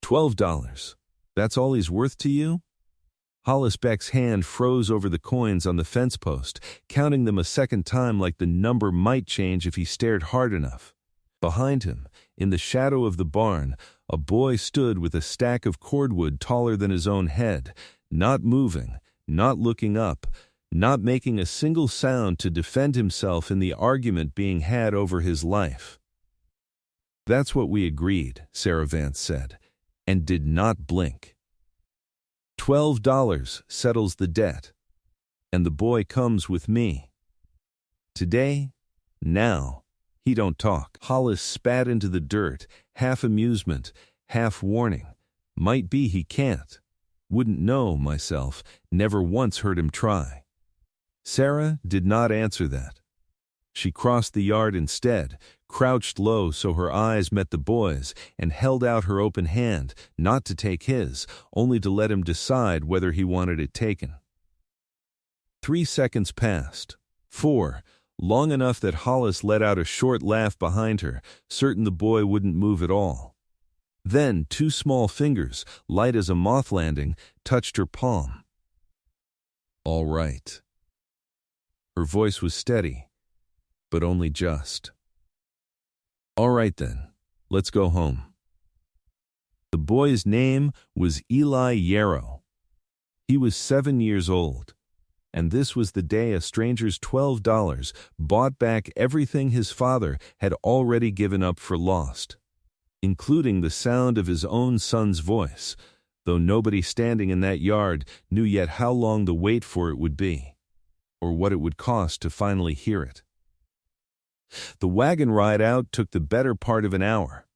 $12. That's all he's worth to you? Hollis Beck's hand froze over the coins on the fence post, counting them a second time like the number might change if he stared hard enough. Behind him, in the shadow of the barn, a boy stood with a stack of cordwood taller than his own head, not moving, not looking up, not making a single sound to defend himself in the argument being had over his life. "That's what we agreed," Sarah Vance said, and did not blink. $12 settles the debt, and the boy comes with me. Today, now, he don't talk. Hollis spat into the dirt, half amusement, half warning. Might be he can't. Wouldn't know, myself, never once heard him try. Sarah did not answer that. She crossed the yard instead, crouched low so her eyes met the boy's, and held out her open hand, not to take his, only to let him decide whether he wanted it taken. 3 seconds passed. 4, long enough that Hollis let out a short laugh behind her, certain the boy wouldn't move at all. Then 2 small fingers, light as a moth landing, touched her palm. "All right." Her voice was steady, but only just. "All right then, let's go home." The boy's name was Eli Yarrow. He was 7 years old, and this was the day a stranger's $12 bought back everything his father had already given up for lost, including the sound of his own son's voice, though nobody standing in that yard knew yet how long the wait for it would be, or what it would cost to finally hear it. The wagon ride out took the better part of an hour,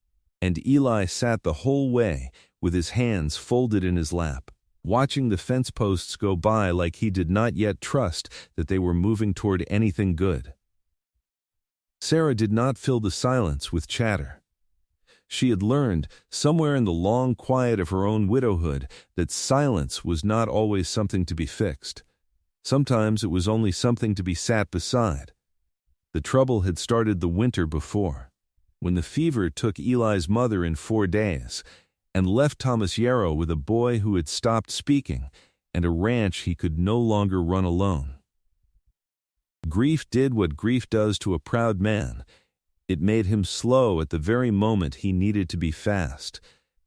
and Eli sat the whole way with his hands folded in his lap, watching the fence posts go by like he did not yet trust that they were moving toward anything good. Sarah did not fill the silence with chatter. She had learned, somewhere in the long quiet of her own widowhood, that silence was not always something to be fixed. Sometimes it was only something to be sat beside. The trouble had started the winter before, when the fever took Eli's mother in 4 days, and left Thomas Yarrow with a boy who had stopped speaking and a ranch he could no longer run alone. Grief did what grief does to a proud man. It made him slow at the very moment he needed to be fast,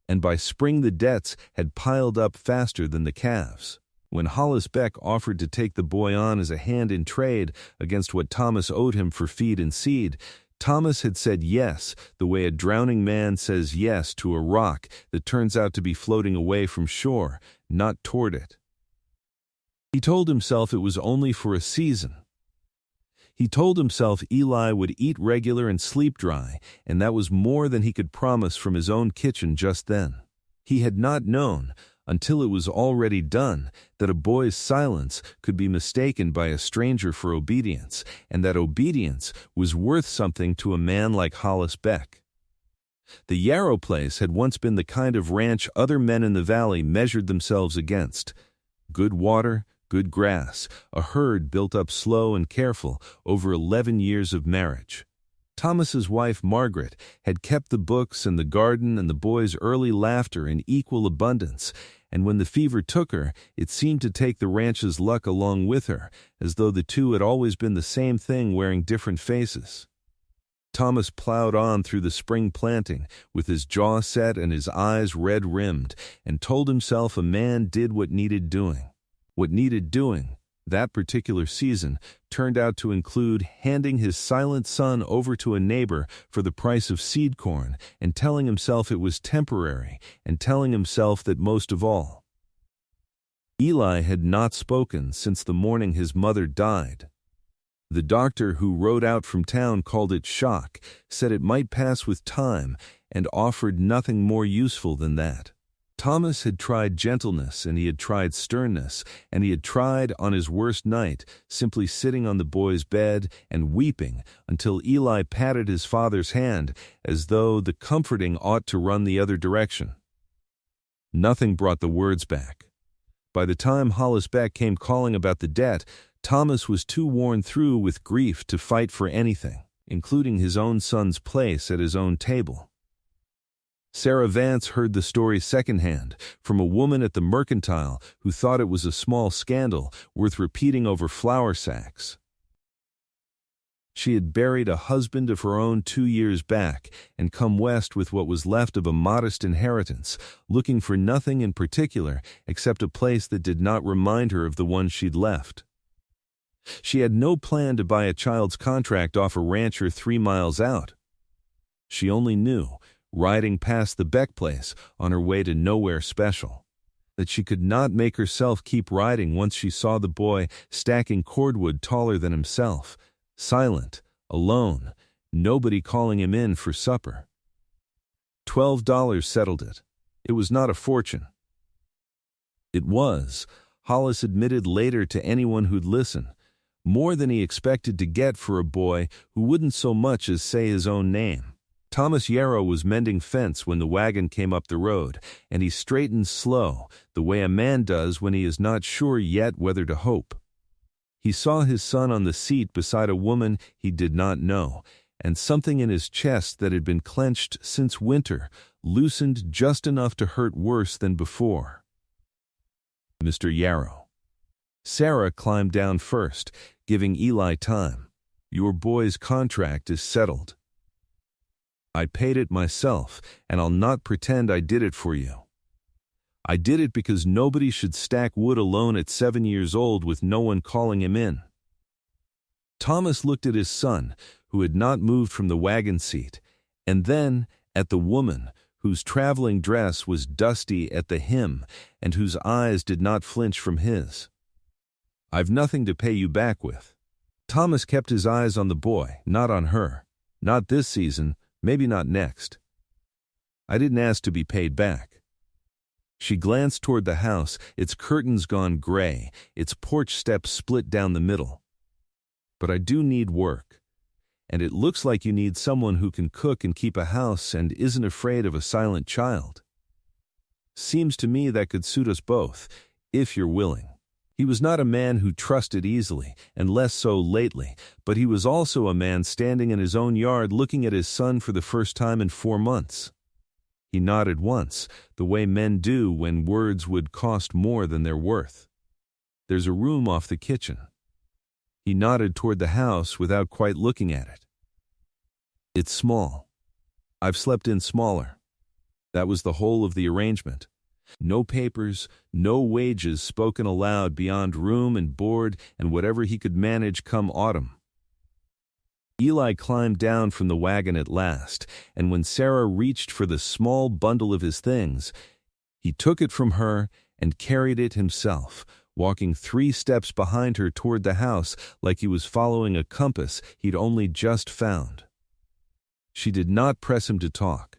and by spring the debts had piled up faster than the calves. When Hollis Beck offered to take the boy on as a hand in trade against what Thomas owed him for feed and seed, Thomas had said yes the way a drowning man says yes to a rock that turns out to be floating away from shore, not toward it. He told himself it was only for a season. He told himself Eli would eat regular and sleep dry, and that was more than he could promise from his own kitchen just then. He had not known, until it was already done, that a boy's silence could be mistaken by a stranger for obedience, and that obedience was worth something to a man like Hollis Beck. The Yarrow place had once been the kind of ranch other men in the valley measured themselves against. Good water, good grass, a herd built up slow and careful over 11 years of marriage. Thomas's wife, Margaret, had kept the books and the garden and the boys' early laughter in equal abundance, and when the fever took her, it seemed to take the ranch's luck along with her, as though the two had always been the same thing wearing different faces. Thomas plowed on through the spring planting, with his jaw set and his eyes red-rimmed, and told himself a man did what needed doing. What needed doing, that particular season, turned out to include handing his silent son over to a neighbor for the price of seed corn, and telling himself it was temporary, and telling himself that most of all. Eli had not spoken since the morning his mother died. The doctor who rode out from town called it shock, said it might pass with time, and offered nothing more useful than that. Thomas had tried gentleness, and he had tried sternness, and he had tried, on his worst night, simply sitting on the boy's bed and weeping until Eli patted his father's hand as though the comforting ought to run the other direction. Nothing brought the words back. By the time Hollis Beck came calling about the debt, Thomas was too worn through with grief to fight for anything, including his own son's place at his own table. Sarah Vance heard the story secondhand from a woman at the Mercantile who thought it was a small scandal worth repeating over flour sacks. She had buried a husband of her own 2 years back and come west with what was left of a modest inheritance, looking for nothing in particular except a place that did not remind her of the one she'd left. She had no plan to buy a child's contract off a rancher 3 miles out. She only knew, riding past the Beck place on her way to nowhere special, that she could not make herself keep riding once she saw the boy stacking cordwood taller than himself, silent, alone, nobody calling him in for supper. $12 settled it. It was not a fortune. It was, Hollis admitted later to anyone who'd listen, more than he expected to get for a boy who wouldn't so much as say his own name. Thomas Yarrow was mending fence when the wagon came up the road, and he straightened slow, the way a man does when he is not sure yet whether to hope. He saw his son on the seat beside a woman he did not know, and something in his chest that had been clenched since winter loosened just enough to hurt worse than before. Mr. Yarrow. Sarah climbed down first, giving Eli time. Your boy's contract is settled. I paid it myself, and I'll not pretend I did it for you. I did it because nobody should stack wood alone at 7 years old with no one calling him in. Thomas looked at his son, who had not moved from the wagon seat, and then at the woman, whose traveling dress was dusty at the hem and whose eyes did not flinch from his. I've nothing to pay you back with. Thomas kept his eyes on the boy, not on her. Not this season, maybe not next. I didn't ask to be paid back. She glanced toward the house, its curtains gone gray, its porch steps split down the middle. But I do need work. And it looks like you need someone who can cook and keep a house and isn't afraid of a silent child. Seems to me that could suit us both, if you're willing. He was not a man who trusted easily, and less so lately, but he was also a man standing in his own yard looking at his son for the first time in 4 months. He nodded once, the way men do when words would cost more than they're worth. There's a room off the kitchen. He nodded toward the house without quite looking at it. It's small. I've slept in smaller. That was the whole of the arrangement. No papers, no wages spoken aloud beyond room and board and whatever he could manage come autumn. Eli climbed down from the wagon at last, and when Sarah reached for the small bundle of his things, he took it from her and carried it himself, walking 3 steps behind her toward the house like he was following a compass he'd only just found. She did not press him to talk.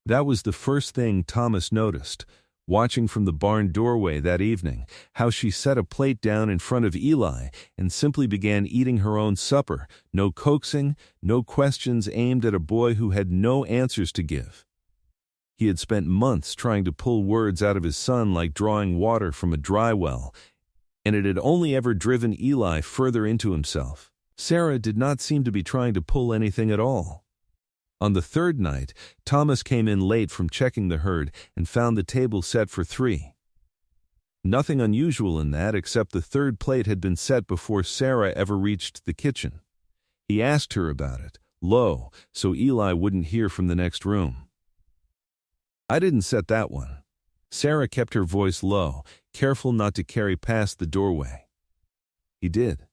That was the first thing Thomas noticed, watching from the barn doorway that evening, how she set a plate down in front of Eli and simply began eating her own supper, no coaxing, no questions aimed at a boy who had no answers to give. He had spent months trying to pull words out of his son like drawing water from a dry well, and it had only ever driven Eli further into himself. Sarah did not seem to be trying to pull anything at all. On the 3rd night, Thomas came in late from checking the herd and found the table set for 3. Nothing unusual in that except the 3rd plate had been set before Sarah ever reached the kitchen. He asked her about it, low, so Eli wouldn't hear from the next room. I didn't set that one. Sarah kept her voice low, careful not to carry past the doorway. He did.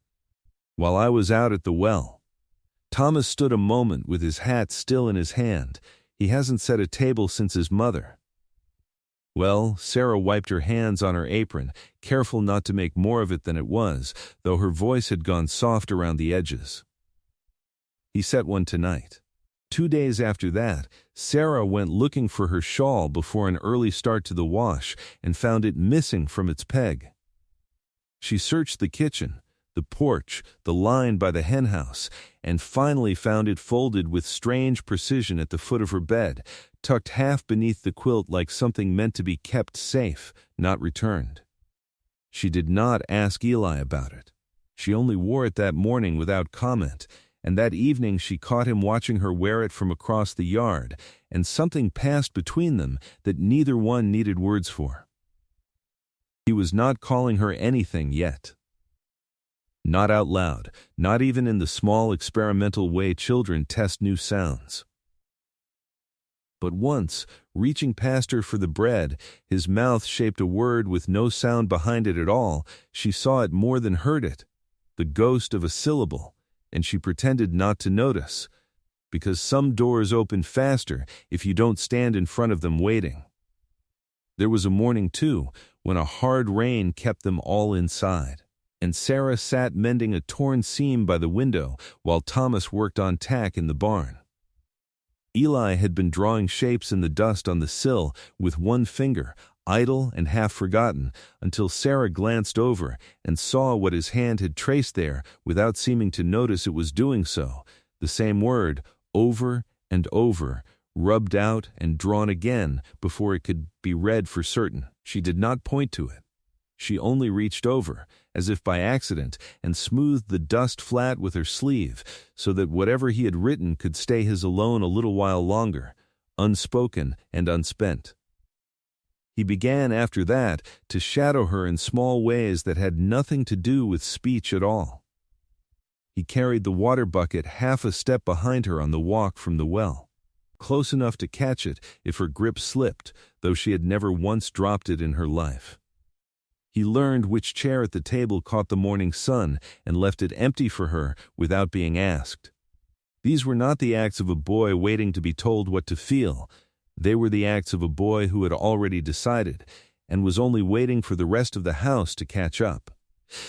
While I was out at the well. Thomas stood a moment with his hat still in his hand. He hasn't set a table since his mother. Well, Sarah wiped her hands on her apron, careful not to make more of it than it was, though her voice had gone soft around the edges. He set one tonight. 2 days after that, Sarah went looking for her shawl before an early start to the wash and found it missing from its peg. She searched the kitchen, the porch, the line by the henhouse, and finally found it folded with strange precision at the foot of her bed, tucked half beneath the quilt like something meant to be kept safe, not returned. She did not ask Eli about it. She only wore it that morning without comment, and that evening she caught him watching her wear it from across the yard, and something passed between them that neither one needed words for. He was not calling her anything yet. Not out loud, not even in the small experimental way children test new sounds. But once, reaching past her for the bread, his mouth shaped a word with no sound behind it at all. She saw it more than heard it, the ghost of a syllable, and she pretended not to notice, because some doors open faster if you don't stand in front of them waiting. There was a morning, too, when a hard rain kept them all inside, and Sarah sat mending a torn seam by the window while Thomas worked on tack in the barn. Eli had been drawing shapes in the dust on the sill with one finger, idle and half forgotten, until Sarah glanced over and saw what his hand had traced there without seeming to notice it was doing so, the same word, over and over, rubbed out and drawn again before it could be read for certain. She did not point to it. She only reached over, as if by accident, and smoothed the dust flat with her sleeve, so that whatever he had written could stay his alone a little while longer, unspoken and unspent. He began after that to shadow her in small ways that had nothing to do with speech at all. He carried the water bucket half a step behind her on the walk from the well, close enough to catch it if her grip slipped, though she had never once dropped it in her life. He learned which chair at the table caught the morning sun and left it empty for her without being asked. These were not the acts of a boy waiting to be told what to feel. They were the acts of a boy who had already decided and was only waiting for the rest of the house to catch up.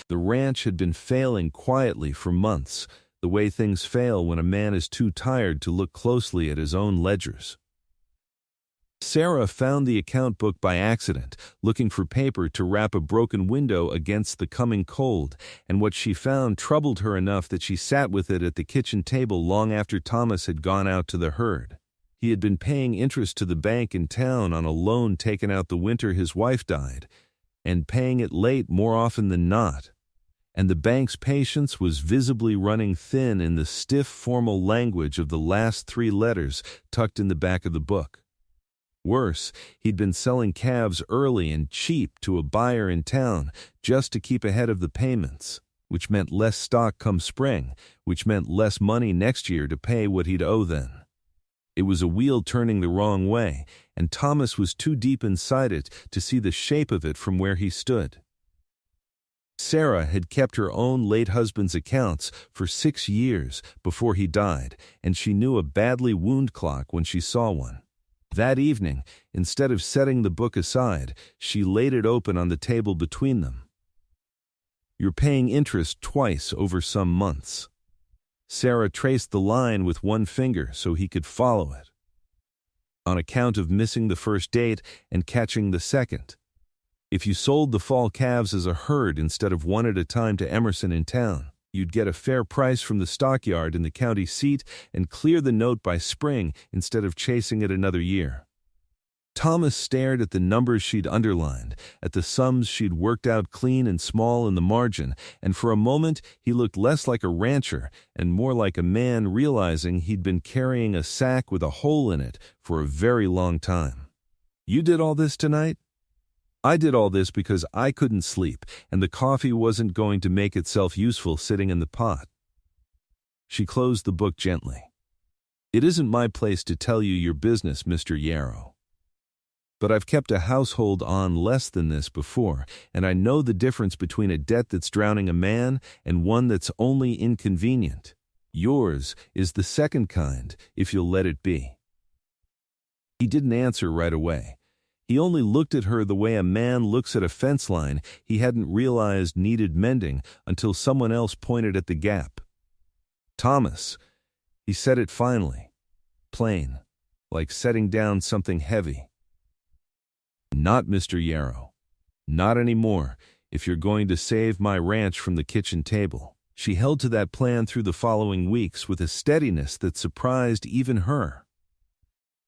The ranch had been failing quietly for months, the way things fail when a man is too tired to look closely at his own ledgers. Sarah found the account book by accident, looking for paper to wrap a broken window against the coming cold, and what she found troubled her enough that she sat with it at the kitchen table long after Thomas had gone out to the herd. He had been paying interest to the bank in town on a loan taken out the winter his wife died, and paying it late more often than not, and the bank's patience was visibly running thin in the stiff formal language of the last 3 letters tucked in the back of the book. Worse, he'd been selling calves early and cheap to a buyer in town just to keep ahead of the payments, which meant less stock come spring, which meant less money next year to pay what he'd owe then. It was a wheel turning the wrong way, and Thomas was too deep inside it to see the shape of it from where he stood. Sarah had kept her own late husband's accounts for 6 years before he died, and she knew a badly wound clock when she saw one. That evening, instead of setting the book aside, she laid it open on the table between them. "You're paying interest twice over some months." Sarah traced the line with one finger so he could follow it. "On account of missing the first date and catching the second. If you sold the fall calves as a herd instead of one at a time to Emerson in town, you'd get a fair price from the stockyard in the county seat and clear the note by spring instead of chasing it another year." Thomas stared at the numbers she'd underlined, at the sums she'd worked out clean and small in the margin, and for a moment he looked less like a rancher and more like a man realizing he'd been carrying a sack with a hole in it for a very long time. "You did all this tonight?" "I did all this because I couldn't sleep, and the coffee wasn't going to make itself useful sitting in the pot." She closed the book gently. "It isn't my place to tell you your business, Mr. Yarrow. But I've kept a household on less than this before, and I know the difference between a debt that's drowning a man and one that's only inconvenient. Yours is the second kind, if you'll let it be." He didn't answer right away. He only looked at her the way a man looks at a fence line he hadn't realized needed mending until someone else pointed at the gap. "Thomas," he said it finally, plain, like setting down something heavy. "Not Mr. Yarrow. Not anymore, if you're going to save my ranch from the kitchen table." She held to that plan through the following weeks with a steadiness that surprised even her.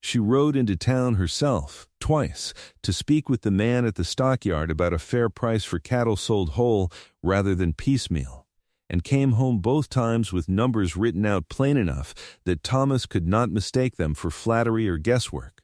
She rode into town herself, twice, to speak with the man at the stockyard about a fair price for cattle sold whole rather than piecemeal, and came home both times with numbers written out plain enough that Thomas could not mistake them for flattery or guesswork.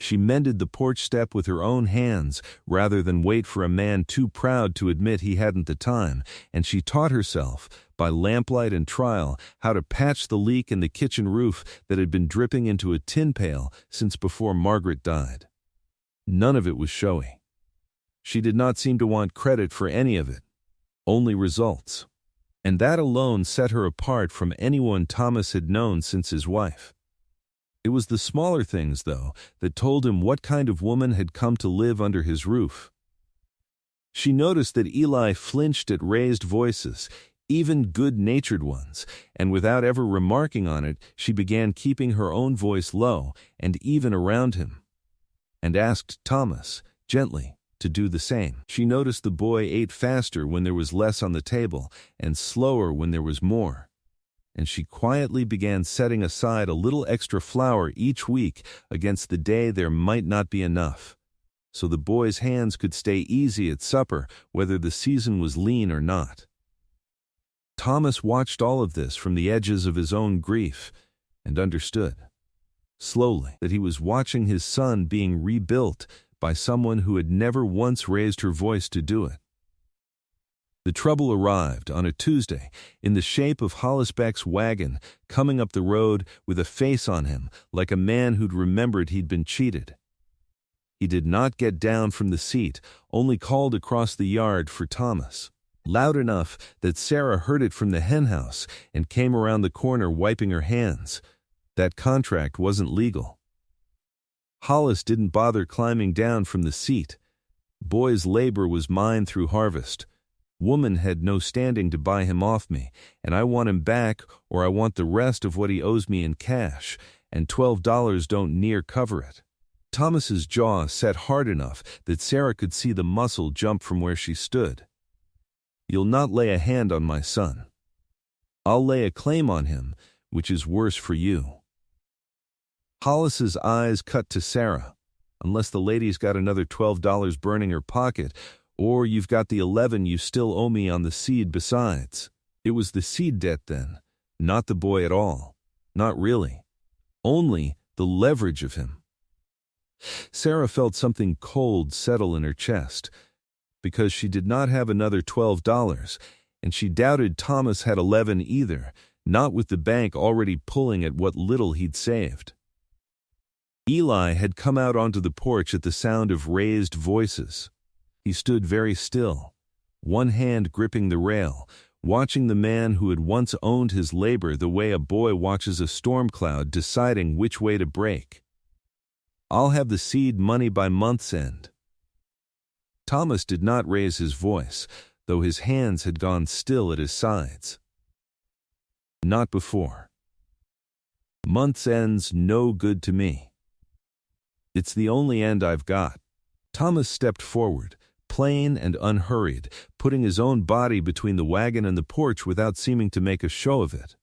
She mended the porch step with her own hands rather than wait for a man too proud to admit he hadn't the time, and she taught herself, by lamplight and trial, how to patch the leak in the kitchen roof that had been dripping into a tin pail since before Margaret died. None of it was showy. She did not seem to want credit for any of it, only results. And that alone set her apart from anyone Thomas had known since his wife. It was the smaller things, though, that told him what kind of woman had come to live under his roof. She noticed that Eli flinched at raised voices, even good-natured ones, and without ever remarking on it, she began keeping her own voice low and even around him, and asked Thomas, gently, to do the same. She noticed the boy ate faster when there was less on the table and slower when there was more, and she quietly began setting aside a little extra flour each week against the day there might not be enough, so the boy's hands could stay easy at supper whether the season was lean or not. Thomas watched all of this from the edges of his own grief and understood, slowly, that he was watching his son being rebuilt by someone who had never once raised her voice to do it. The trouble arrived on a Tuesday in the shape of Hollis Beck's wagon coming up the road with a face on him like a man who'd remembered he'd been cheated. He did not get down from the seat, only called across the yard for Thomas, loud enough that Sarah heard it from the henhouse and came around the corner wiping her hands. That contract wasn't legal. Hollis didn't bother climbing down from the seat. Boy's labor was mine through harvest. Woman had no standing to buy him off me, and I want him back or I want the rest of what he owes me in cash, and $12 don't near cover it. Thomas's jaw set hard enough that Sarah could see the muscle jump from where she stood. You'll not lay a hand on my son. I'll lay a claim on him, which is worse for you. Hollis's eyes cut to Sarah. Unless the lady's got another $12 burning her pocket, or you've got the 11 you still owe me on the seed besides. It was the seed debt then, not the boy at all. Not really. Only the leverage of him. Sarah felt something cold settle in her chest, because she did not have another $12, and she doubted Thomas had 11 either, not with the bank already pulling at what little he'd saved. Eli had come out onto the porch at the sound of raised voices. He stood very still, one hand gripping the rail, watching the man who had once owned his labor the way a boy watches a storm cloud deciding which way to break. I'll have the seed money by month's end. Thomas did not raise his voice, though his hands had gone still at his sides. Not before. Month's end's no good to me. It's the only end I've got. Thomas stepped forward, plain and unhurried, putting his own body between the wagon and the porch without seeming to make a show of it.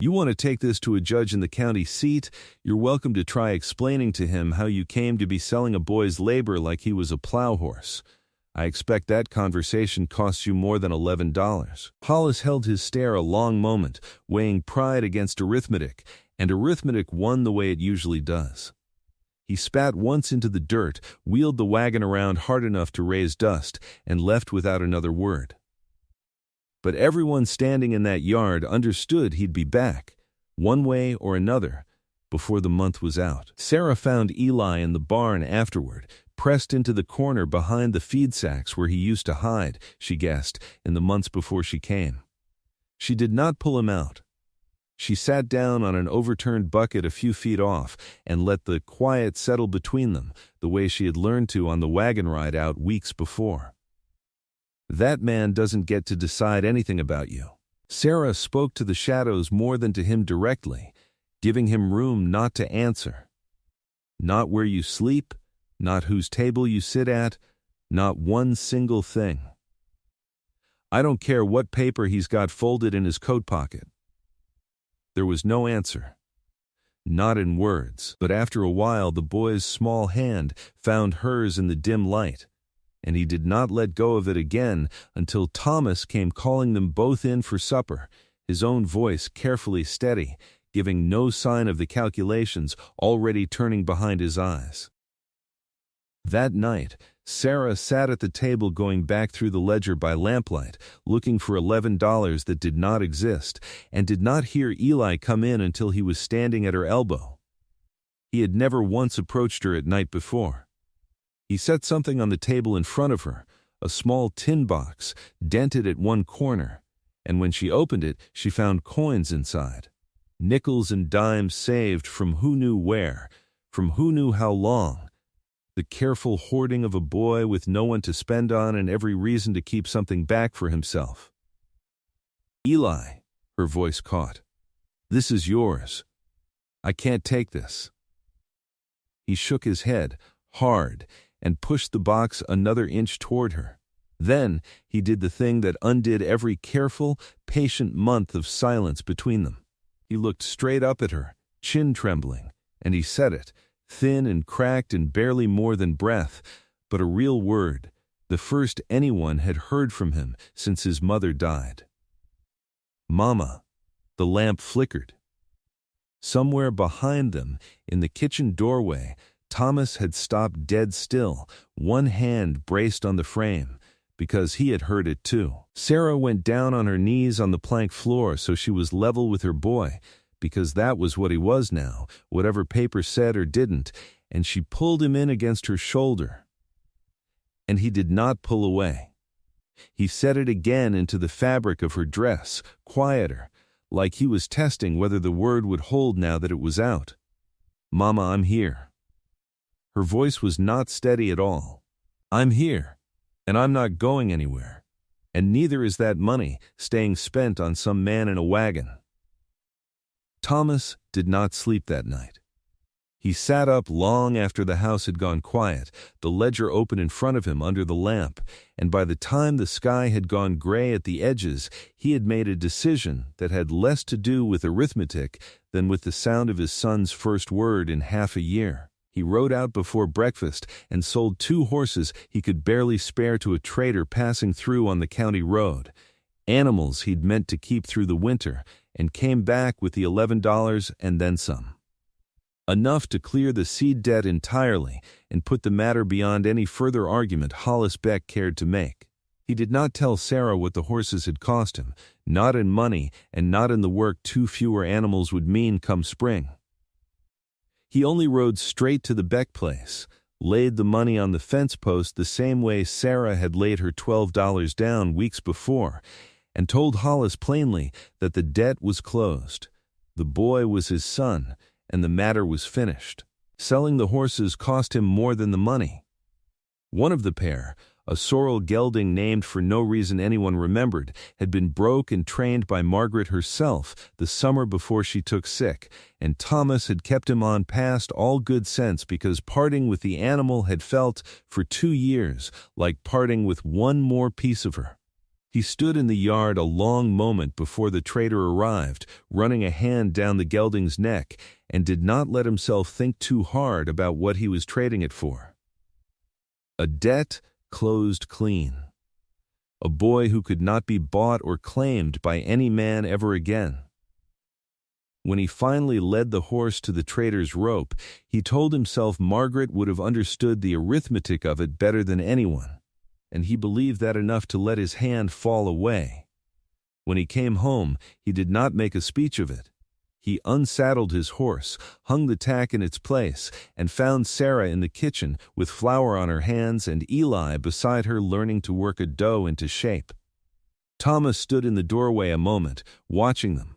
You want to take this to a judge in the county seat? You're welcome to try explaining to him how you came to be selling a boy's labor like he was a plow horse. I expect that conversation costs you more than $11. Hollis held his stare a long moment, weighing pride against arithmetic, and arithmetic won the way it usually does. He spat once into the dirt, wheeled the wagon around hard enough to raise dust, and left without another word. But everyone standing in that yard understood he'd be back, one way or another, before the month was out. Sarah found Eli in the barn afterward, pressed into the corner behind the feed sacks where he used to hide, she guessed, in the months before she came. She did not pull him out. She sat down on an overturned bucket a few feet off and let the quiet settle between them, the way she had learned to on the wagon ride out weeks before. That man doesn't get to decide anything about you. Sarah spoke to the shadows more than to him directly, giving him room not to answer. Not where you sleep, not whose table you sit at, not one single thing. I don't care what paper he's got folded in his coat pocket. There was no answer. Not in words, but after a while the boy's small hand found hers in the dim light, and he did not let go of it again until Thomas came calling them both in for supper, his own voice carefully steady, giving no sign of the calculations already turning behind his eyes. That night, Sarah sat at the table going back through the ledger by lamplight, looking for $11 that did not exist, and did not hear Eli come in until he was standing at her elbow. He had never once approached her at night before. He set something on the table in front of her, a small tin box, dented at one corner, and when she opened it, she found coins inside. Nickels and dimes saved from who knew where, from who knew how long. The careful hoarding of a boy with no one to spend on and every reason to keep something back for himself. Eli, her voice caught. This is yours. I can't take this. He shook his head, hard, and pushed the box another inch toward her. Then he did the thing that undid every careful, patient month of silence between them. He looked straight up at her, chin trembling, and he said it, thin and cracked and barely more than breath, but a real word, the first anyone had heard from him since his mother died. Mama. The lamp flickered. Somewhere behind them, in the kitchen doorway, Thomas had stopped dead still, one hand braced on the frame, because he had heard it too. Sarah went down on her knees on the plank floor so she was level with her boy, because that was what he was now, whatever paper said or didn't, and she pulled him in against her shoulder. And he did not pull away. He set it again into the fabric of her dress, quieter, like he was testing whether the word would hold now that it was out. Mama, I'm here. Her voice was not steady at all. I'm here, and I'm not going anywhere, and neither is that money staying spent on some man in a wagon. Thomas did not sleep that night. He sat up long after the house had gone quiet, the ledger open in front of him under the lamp, and by the time the sky had gone gray at the edges, he had made a decision that had less to do with arithmetic than with the sound of his son's first word in half a year. He rode out before breakfast and sold 2 horses he could barely spare to a trader passing through on the county road, animals he'd meant to keep through the winter, and came back with the $11 and then some. Enough to clear the seed debt entirely and put the matter beyond any further argument Hollis Beck cared to make. He did not tell Sarah what the horses had cost him, not in money and not in the work 2 fewer animals would mean come spring. He only rode straight to the Beck place, laid the money on the fence post the same way Sarah had laid her $12 down weeks before, and told Hollis plainly that the debt was closed. The boy was his son, and the matter was finished. Selling the horses cost him more than the money. One of the pair, a sorrel gelding named for no reason anyone remembered, had been broke and trained by Margaret herself the summer before she took sick, and Thomas had kept him on past all good sense because parting with the animal had felt, for 2 years, like parting with one more piece of her. He stood in the yard a long moment before the trader arrived, running a hand down the gelding's neck, and did not let himself think too hard about what he was trading it for. A debt closed clean. A boy who could not be bought or claimed by any man ever again. When he finally led the horse to the trader's rope, he told himself Margaret would have understood the arithmetic of it better than anyone, and he believed that enough to let his hand fall away. When he came home, he did not make a speech of it. He unsaddled his horse, hung the tack in its place, and found Sarah in the kitchen with flour on her hands and Eli beside her learning to work a dough into shape. Thomas stood in the doorway a moment, watching them,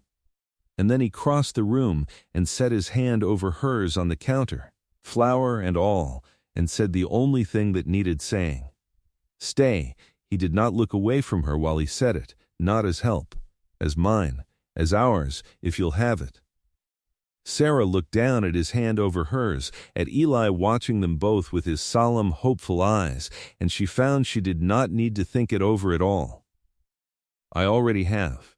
and then he crossed the room and set his hand over hers on the counter, flour and all, and said the only thing that needed saying. Stay. He did not look away from her while he said it, not as help, as mine, as ours, if you'll have it. Sarah looked down at his hand over hers, at Eli watching them both with his solemn, hopeful eyes, and she found she did not need to think it over at all. I already have.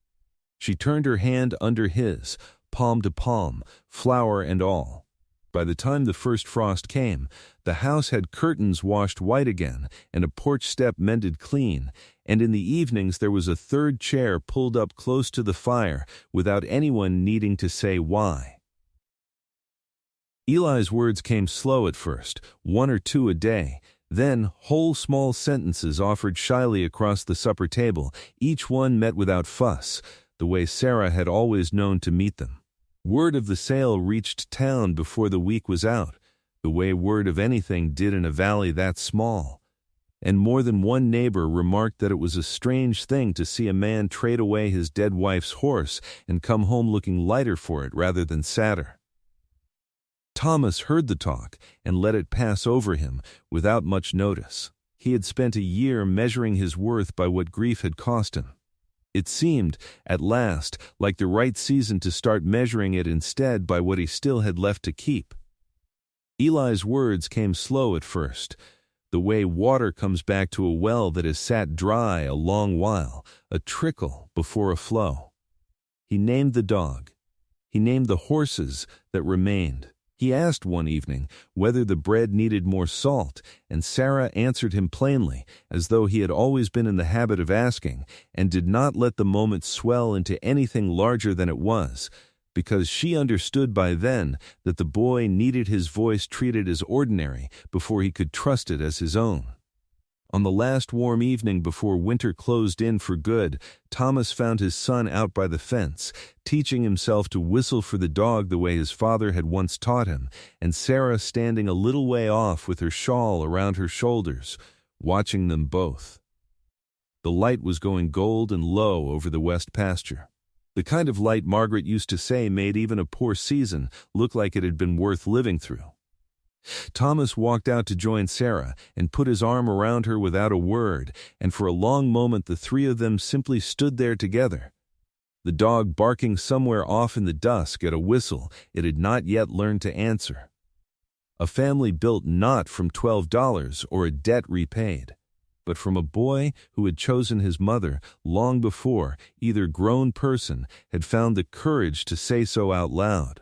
She turned her hand under his, palm to palm, flour and all. By the time the first frost came, the house had curtains washed white again and a porch step mended clean, and in the evenings there was a third chair pulled up close to the fire without anyone needing to say why. Eli's words came slow at first, 1 or 2 a day, then whole small sentences offered shyly across the supper table, each one met without fuss, the way Sarah had always known to meet them. Word of the sale reached town before the week was out, the way word of anything did in a valley that small. And more than one neighbor remarked that it was a strange thing to see a man trade away his dead wife's horse and come home looking lighter for it rather than sadder. Thomas heard the talk and let it pass over him without much notice. He had spent a year measuring his worth by what grief had cost him. It seemed, at last, like the right season to start measuring it instead by what he still had left to keep. Eli's words came slow at first, the way water comes back to a well that has sat dry a long while, a trickle before a flow. He named the dog. He named the horses that remained. He asked one evening whether the bread needed more salt, and Sarah answered him plainly, as though he had always been in the habit of asking, and did not let the moment swell into anything larger than it was, because she understood by then that the boy needed his voice treated as ordinary before he could trust it as his own. On the last warm evening before winter closed in for good, Thomas found his son out by the fence, teaching himself to whistle for the dog the way his father had once taught him, and Sarah standing a little way off with her shawl around her shoulders, watching them both. The light was going gold and low over the west pasture. The kind of light Margaret used to say made even a poor season look like it had been worth living through. Thomas walked out to join Sarah and put his arm around her without a word, and for a long moment the three of them simply stood there together, the dog barking somewhere off in the dusk at a whistle it had not yet learned to answer. A family built not from $12 or a debt repaid, but from a boy who had chosen his mother long before either grown person had found the courage to say so out loud.